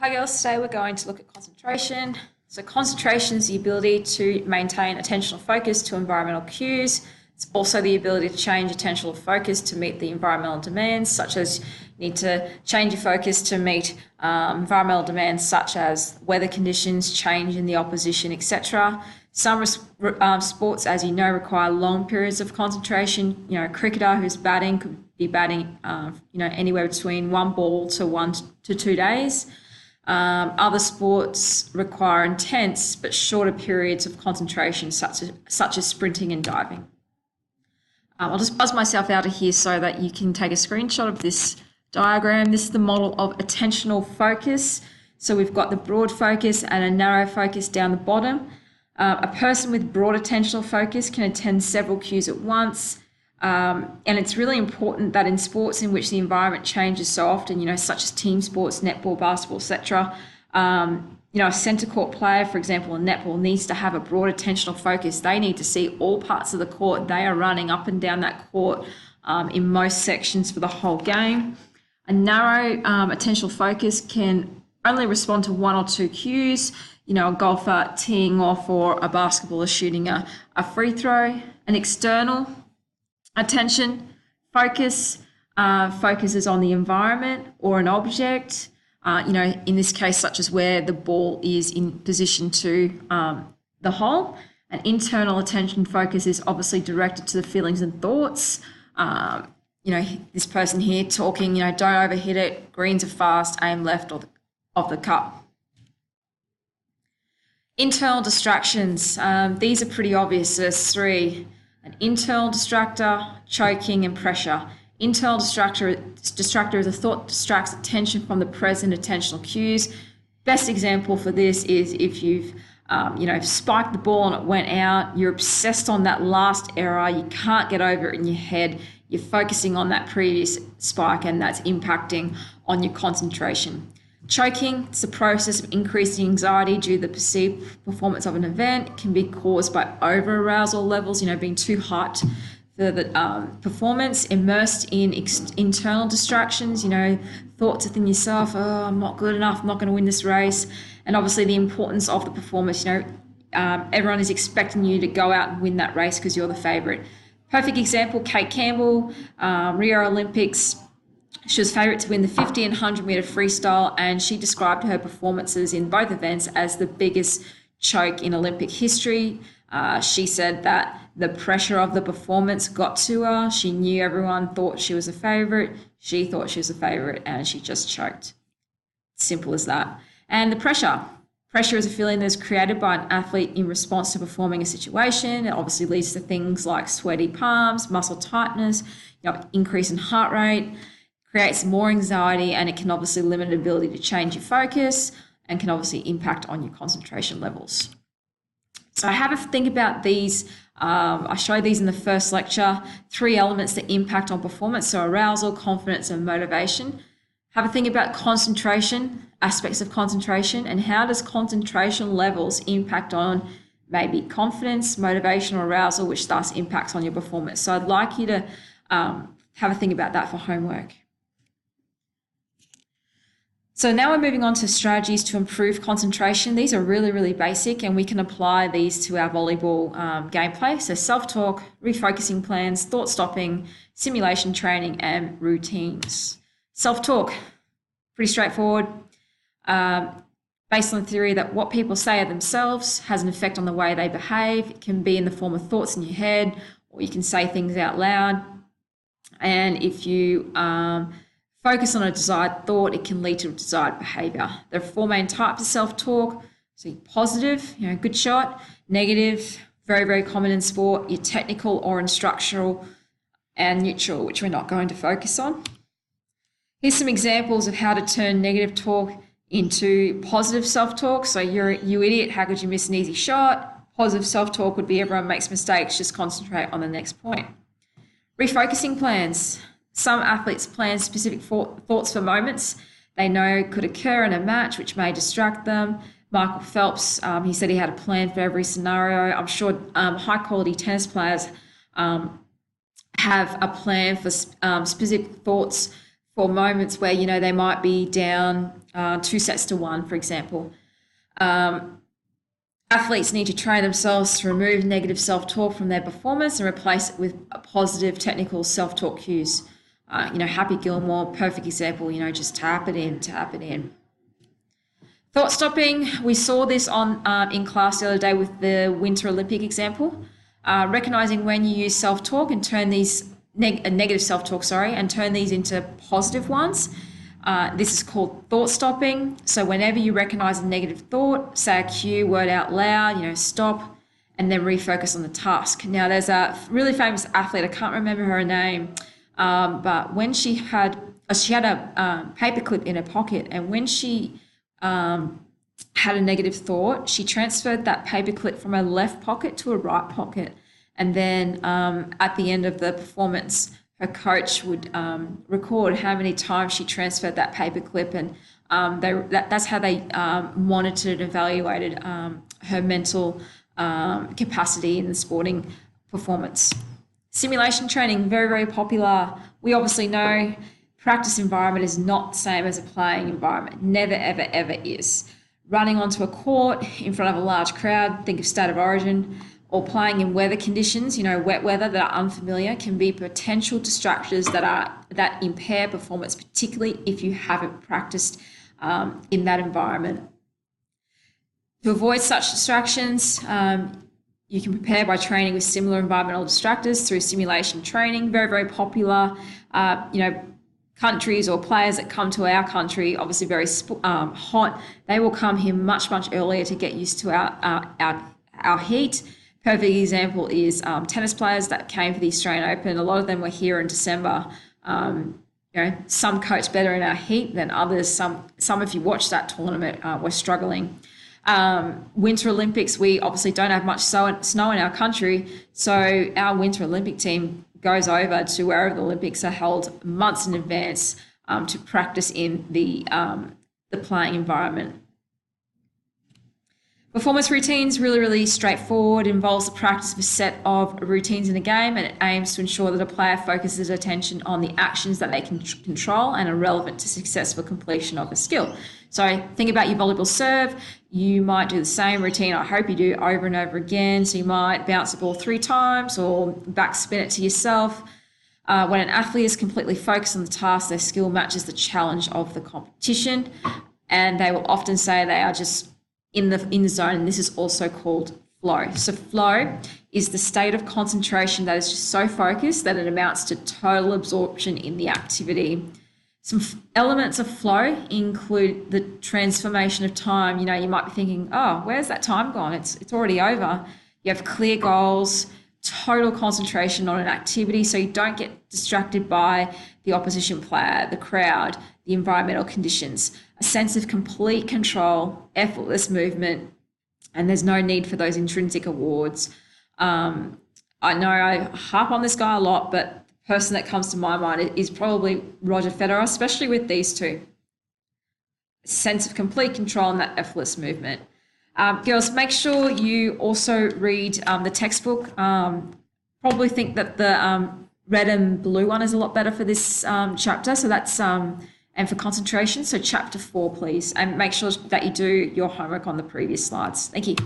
Hi girls, today we're going to look at concentration. So concentration is the ability to maintain attentional focus to environmental cues. It's also the ability to change attentional focus to meet the environmental demands, such as you need to change your focus to meet environmental demands such as weather conditions, change in the opposition, etc. Some sports, as you know, require long periods of concentration. You know, a cricketer who's batting could be batting, anywhere between one ball to 1 to 2 days. Other sports require intense but shorter periods of concentration, such as sprinting and diving. I'll just buzz myself out of here so that you can take a screenshot of this diagram. This is the model of attentional focus. So we've got the broad focus and a narrow focus down the bottom. A person with broad attentional focus can attend several cues at once. And it's really important that in sports in which the environment changes so often, such as team sports, netball, basketball, etc., a centre court player, for example, in netball, needs to have a broad attentional focus. They need to see all parts of the court. They are running up and down that court in most sections for the whole game. A narrow attentional focus can only respond to 1 or 2 cues. A golfer teeing off or a basketballer shooting a free throw. An external attention focus focuses on the environment or an object, in this case, such as where the ball is in position to the hole. An internal attention focus is obviously directed to the feelings and thoughts. This person here talking, don't overhit it, greens are fast, aim left of the cup. Internal distractions, these are pretty obvious. There's 3. An internal distractor, choking, and pressure. Internal distractor is a thought distracts attention from the present attentional cues. Best example for this is if you've spiked the ball and it went out, you're obsessed on that last error, you can't get over it in your head, you're focusing on that previous spike and that's impacting on your concentration. Choking, it's the process of increasing anxiety due to the perceived performance of an event. It can be caused by over-arousal levels, being too hot for the performance. Immersed in internal distractions, thoughts within yourself, oh, I'm not good enough, I'm not going to win this race. And obviously the importance of the performance, everyone is expecting you to go out and win that race because you're the favourite. Perfect example, Kate Campbell, Rio Olympics. She was favourite to win the 50 and 100 metre freestyle, and she described her performances in both events as the biggest choke in Olympic history. She said that the pressure of the performance got to her. She knew everyone thought she was a favourite. She thought she was a favourite and she just choked. Simple as that. And the pressure. Pressure is a feeling that is created by an athlete in response to performing a situation. It obviously leads to things like sweaty palms, muscle tightness, increase in heart rate, creates more anxiety, and it can obviously limit the ability to change your focus and can obviously impact on your concentration levels. So have a think about these. I showed these in the first lecture, 3 elements that impact on performance, so arousal, confidence, and motivation. Have a think about concentration, aspects of concentration, and how does concentration levels impact on maybe confidence, motivation, or arousal, which thus impacts on your performance. So I'd like you to have a think about that for homework. So now we're moving on to strategies to improve concentration. These are really, really basic and we can apply these to our volleyball gameplay. So self-talk, refocusing plans, thought stopping, simulation training, and routines. Self-talk, pretty straightforward. Based on the theory that what people say of themselves has an effect on the way they behave. It can be in the form of thoughts in your head, or you can say things out loud. And if you focus on a desired thought, it can lead to desired behaviour. There are 4 main types of self-talk. So positive, good shot. Negative, very, very common in sport. Your technical or instructional, and neutral, which we're not going to focus on. Here's some examples of how to turn negative talk into positive self-talk. So you idiot, how could you miss an easy shot? Positive self-talk would be everyone makes mistakes, just concentrate on the next point. Refocusing plans. Some athletes plan specific thoughts for moments they know could occur in a match, which may distract them. Michael Phelps, he said he had a plan for every scenario. I'm sure high-quality tennis players have a plan for specific thoughts for moments where, they might be down 2-1, for example. Athletes need to train themselves to remove negative self-talk from their performance and replace it with positive technical self-talk cues. Happy Gilmore, perfect example, just tap it in, tap it in. Thought stopping, we saw this in class the other day with the Winter Olympic example. Recognizing when you use self-talk and turn these negative self-talk, and turn these into positive ones. This is called thought stopping. So whenever you recognize a negative thought, say a cue word out loud, stop, and then refocus on the task. Now, there's a really famous athlete, I can't remember her name, but when she had a paperclip in her pocket, and when she had a negative thought, she transferred that paperclip from her left pocket to her right pocket. And then at the end of the performance, her coach would record how many times she transferred that paperclip, and that's how they monitored and evaluated her mental capacity in the sporting performance. Simulation training, very, very popular. We obviously know practice environment is not the same as a playing environment. Never, ever, ever is. Running onto a court in front of a large crowd, think of State of Origin, or playing in weather conditions, wet weather that are unfamiliar, can be potential distractors that impair performance, particularly if you haven't practiced in that environment. To avoid such distractions, you can prepare by training with similar environmental distractors through simulation training. Very, very popular. Countries or players that come to our country, obviously very hot, they will come here much, much earlier to get used to our heat. Perfect example is tennis players that came for the Australian Open. A lot of them were here in December. Some coach better in our heat than others. Some if you watch that tournament, were struggling. Winter Olympics, we obviously don't have much snow in our country, so our Winter Olympic team goes over to wherever the Olympics are held months in advance to practice in the playing environment. Performance routines, really, really straightforward, involves the practice of a set of routines in a game, and it aims to ensure that a player focuses attention on the actions that they can control and are relevant to successful completion of a skill. So think about your volleyball serve. You might do the same routine, I hope you do, over and over again. So you might bounce the ball 3 times or back spin it to yourself. When an athlete is completely focused on the task, their skill matches the challenge of the competition, and they will often say they are just in the zone, and this is also called flow. So flow is the state of concentration that is just so focused that it amounts to total absorption in the activity. Some elements of flow include the transformation of time. You might be thinking, oh, where's that time gone? It's already over. You have clear goals, total concentration on an activity, so you don't get distracted by the opposition player, the crowd, the environmental conditions. A sense of complete control, effortless movement, and there's no need for those intrinsic awards. I know I harp on this guy a lot, but the person that comes to my mind is probably Roger Federer, especially with these two. A sense of complete control and that effortless movement. Girls, make sure you also read the textbook. Probably think that the red and blue one is a lot better for this chapter. So that's and for concentration. So chapter 4, please, and make sure that you do your homework on the previous slides. Thank you.